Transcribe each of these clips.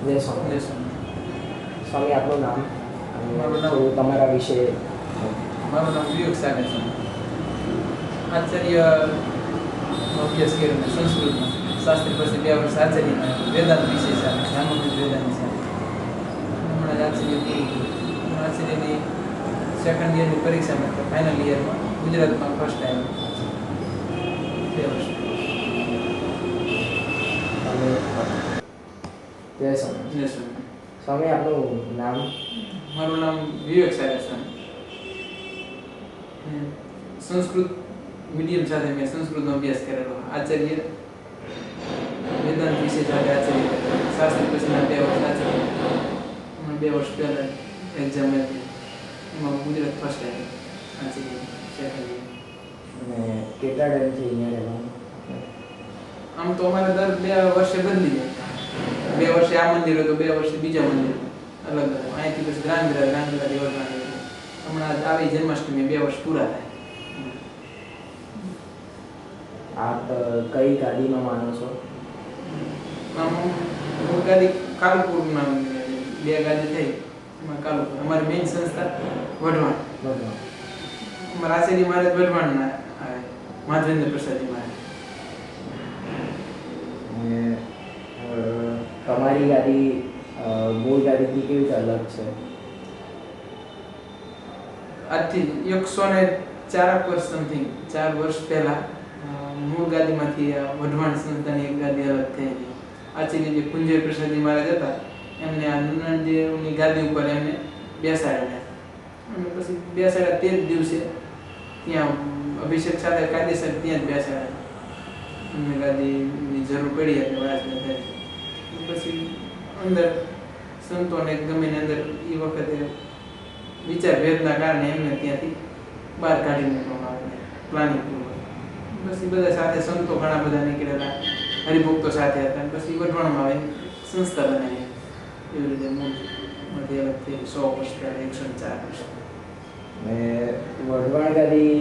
જય સ્વામી. જય સ્વામી. સ્વામી આપનું નામ મારું નામ થોડું તમારા વિશે. મારું નામ વિવેક સાગર છે. આચાર્ય અભ્યાસ કર્યો મેં સંસ્કૃતમાં, શાસ્ત્રી પછી 2 વર્ષ આચાર્યમાં વેદાંત વિષય સાથે ધર્મવિદ વેદાંત સાથે હમણાં જ આચાર્ય પૂરું કર્યું. આચાર્યની સેકન્ડ યરની પરીક્ષામાં ફાઇનલ યરમાં ગુજરાતમાં ફર્સ્ટ આવ્યો 2 વર્ષ. અને જય સ્વામી. જય સ્વામી. સ્વામી આપનું નામ. મારું નામ વિવેક સાગર છે. સંસ્કૃત મીડિયમ સાથે મેં સંસ્કૃતનો અભ્યાસ કરેલો. આચાર્ય વેદાંત વિષય સાથે આચાર્ય શાસ્ત્રી પછીના 2 વર્ષ આચાર્ય. હમણાં 2 વર્ષ પહેલાં એક્ઝામ આપી એમાં ગુજરાત ફર્સ્ટ આવ્યો આચાર્ય સેકન્ડ યર. અને કેટલા ટાઈમથી અહીંયા રહેવાનું? આમ તો અમારે દર 2 વર્ષે બદલી જાય. 2 વર્ષે આ મંદિર હોય તો 2 વર્ષે બીજા મંદિર અલગ અલગ. અહીંથી પછી ગ્રાંધરા દેવળમાં હમણાં આવી જન્માષ્ટમી 2 વર્ષ પૂરા થાય. આપ કઈ ગાડીમાં માનો છો? આમ હું ગાદી કાલુપુરમાં 2 ગાદી થઈ એમાં કાલુપુર અમારી મેઇન સંસ્થા વઢવાણ. બરાબર. અમારા આચાર્ય મહારાજ વઢવાણના આવે માધવેન્દ્ર પ્રસાદજી મહારાજ. અને તમારી ગાડી મૂળ ગાડીથી કેવી રીતે અલગ છે? આજથી 104 વર્ષ સમથિંગ 4 વર્ષ પહેલા મૂળ ગાદીમાંથી આ વઢવાણ સંસ્થાની એક ગાદી અલગ થયેલી. આચાર્ય જે કુંજય પ્રસાદજી મહારાજ હતા એમને આ નંદનદેવની ગાદી ઉપર એમને બેસાડ્યા અને પછી બેસાડ્યા તે જ દિવસે ત્યાં અભિષેક સાથે કાયદેસર ત્યાં જ બેસાડ્યા. એમને ગાદીની જરૂર પડી હતી મહારાજને. પછી અંદર સંતોને ગમે ને અંદર એ વખતે વિચાર ભેદના કારણે એમને ત્યાંથી બહાર કાઢી મૂકવામાં આવે પ્લાનિંગ પૂર્વક. પછી બધા સાથે સંતો ઘણા બધા નીકળેલા હરિભક્તો સાથે હતા. પછી વઢવાણમાં આવે સંસ્થા બનાવી. એવી રીતે મૂળમાંથી અલગ થઈ 100 વર્ષ પહેલાં 104 વર્ષ. અને વઢવાણ ગાદી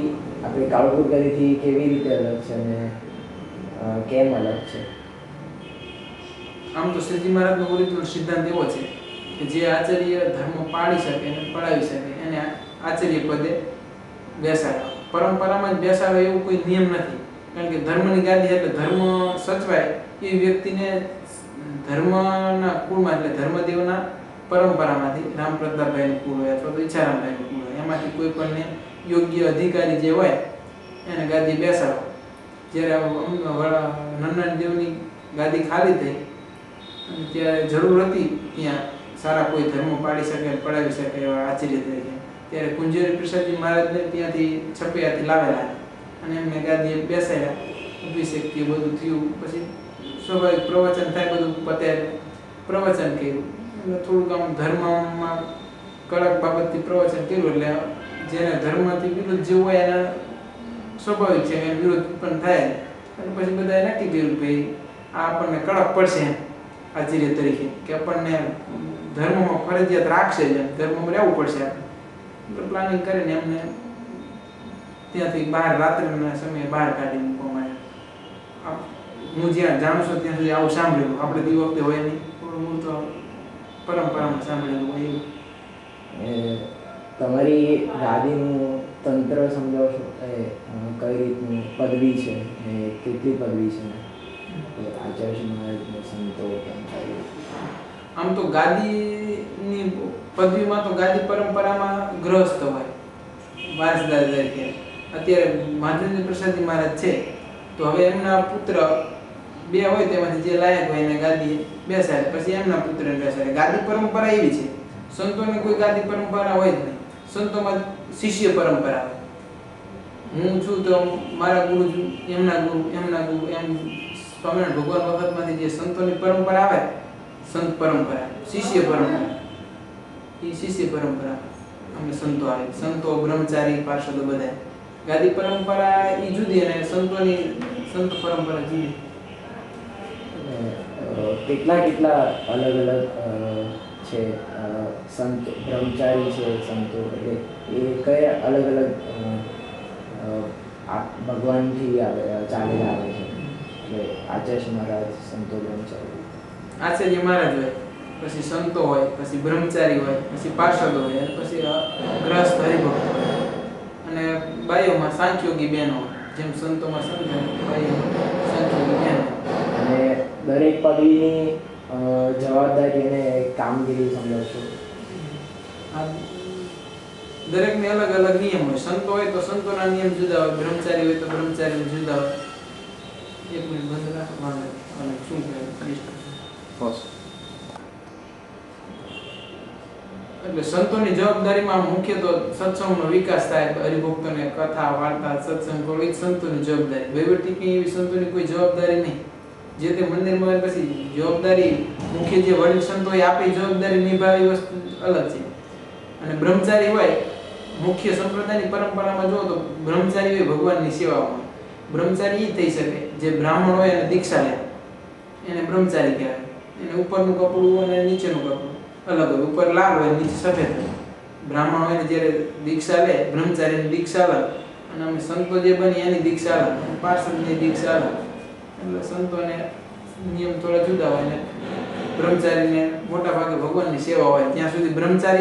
આપણી કાળુપુર ગાદીથી કેવી રીતે અલગ છે અને કેમ અલગ છે? આમ તો શ્રીજી મહારાજનો ઓરિજિનલ સિદ્ધાંત એવો છે કે જે આચાર્ય ધર્મ પાળી શકે અને પડાવી શકે એને આચાર્ય પદે બેસાડવા. પરંપરામાં જ બેસાડે એવું કોઈ નિયમ નથી. કારણ કે ધર્મની ગાદી એટલે ધર્મ સચવાય એ વ્યક્તિને ધર્મના કુળમાં એટલે ધર્મદેવના પરંપરામાંથી રામ પ્રતાપભાઈનું કુળ હોય અથવા તો ઈચ્છારામભાઈનું કુળ હોય એમાંથી કોઈ પણને યોગ્ય અધિકારી જે હોય એને ગાદી બેસાડો. જ્યારે નંદન દેવની ગાદી ખાલી થઈ અને ત્યારે જરૂર હતી ત્યાં સારા કોઈ ધર્મ પાડી શકે પડાવી શકે એવા આચાર્ય તરીકે, ત્યારે કુંજરી પ્રસાદજી મહારાજને ત્યાંથી છપિયાથી લાવેલા અને એમને ગાદીએ બેસાડ્યા. અભિષેકથી બધું થયું. પછી સ્વાભાવિક પ્રવચન થાય, બધું પતે પ્રવચન કર્યું. એટલે થોડુંક આમ ધર્મમાં કડક બાબતથી પ્રવચન કર્યું એટલે જેને ધર્મથી વિરુદ્ધ જેવું હોય એના સ્વાભાવિક છે એ વિરોધ પણ થાય. અને પછી બધાએ નક્કી કર્યું ભાઈ આ આપણને કડક પડશે આચાર્ય તરીકે કે આપણને ધર્મમાં ફરજિયાત રાખશે જ, ધર્મમાં રહેવું પડશે. એટલે પ્લાનિંગ કરીને એમને ત્યાંથી બહાર રાત્રિના સમયે બહાર કાઢી મૂકવામાં આવ્યા. હું જ્યાં જાણું છું ત્યાં સુધી આવું સાંભળેલું. આપણે તે વખતે હોય નહીં, હું તો પરંપરામાં સાંભળેલું હોય એવું. તમારી ગાદીનું તંત્ર સમજાવશો? કઈ રીતનું પદવી છે એ કેટલી પદવી છે આચાર્ય મહારાજને સંતો? આમ તો ગાદીની પદવીમાં તો ગાદી પરંપરામાં ગ્રહસ્થ હોય વારસદાર તરીકે. અત્યારે માધવેન્દ્ર પ્રસાદજી મહારાજ છે તો હવે એમના પુત્ર 2 હોય તેમાંથી જે લાયક હોય એને ગાદી બેસાડે, પછી એમના પુત્રને બેસાડે. ગાદી પરંપરા એવી છે. સંતોને કોઈ ગાદી પરંપરા હોય જ નહીં. સંતોમાં શિષ્ય પરંપરા હોય. હું છું તો મારા ગુરુ છું, એમના ગુરુ એમ સ્વામિનારાયણ ભગવાન વખતમાંથી જે સંતોની પરંપરા આવે સંત પરંપરા, શિષ્ય પરંપરા, એ શિષ્ય પરંપરા અમે સંતો આવે. સંતો બ્રહ્મચારી પાર્ષદો બધા. ગાદી પરંપરા એ જુદી અને સંતોની સંત પરંપરા જુદી. કેટલા અલગ અલગ છે સંત બ્રહ્મચારી છે સંતો, એટલે એ કયા અલગ અલગ ભગવાનથી ચાલેલા આવે છે? એટલે આચાર્ય મહારાજ સંતો બ્રહ્મચારી આચાર્ય મહારાજ હોય પછી સંતો હોય, પછી બ્રહ્મચારી હોય, પછી પાર્ષદો હોય, અને પછી ગ્રસ્ત હરિભક્ત હોય. અને બાઈઓમાં સાંખ્યોગી બહેનો હોય, જેમ સંતોમાં સંત બાઈઓમાં સાંખ્યોગી બહેનો. અને દરેક પદવીની જવાબદારી અને કામગીરી સમજાવશો. આ દરેકને અલગ અલગ નિયમ હોય. સંતો હોય તો સંતોના નિયમ જુદા હોય, બ્રહ્મચારી હોય તો બ્રહ્મચારી જુદા હોય. એક મિનિટ બંધ રાખો અને શું કહેવાય. એટલે સંતોની જવાબદારીમાં મુખ્ય તો સત્સંગનો વિકાસ થાય, હરિભક્તોને કથા વાર્તા સત્સંગ કરવો એ સંતોની જવાબદારી. વહીવટી કઈ એવી સંતોની કોઈ જવાબદારી નહીં. જે તે મંદિરમાં પછી જવાબદારી મુખ્ય જે વડીલ સંતોએ આપી જવાબદારી નિભાવી વસ્તુ અલગ છે. અને બ્રહ્મચારી હોય, મુખ્ય સંપ્રદાયની પરંપરામાં જુઓ તો બ્રહ્મચારી હોય ભગવાનની સેવામાં. બ્રહ્મચારી એ થઈ શકે જે બ્રાહ્મણ હોય અને દીક્ષા લે, એને બ્રહ્મચારી કહેવાય. એને ઉપરનું કપડું અને નીચેનું કપડું અલગ હોય, ઉપર લાલ હોય, નીચે સફેદ હોય. બ્રાહ્મણ હોય ને જ્યારે દીક્ષા લે, બ્રહ્મચારીની દીક્ષા અલગ, અને અમે સંતો જે બની એની દીક્ષા અલગ, પાર્ષદની દીક્ષા અલગ. એટલે સંતોને નિયમ થોડા જુદા હોય ને બ્રહ્મચારીને મોટા ભાગે ભગવાનની સેવા હોય. ત્યાં સુધી બ્રહ્મચારી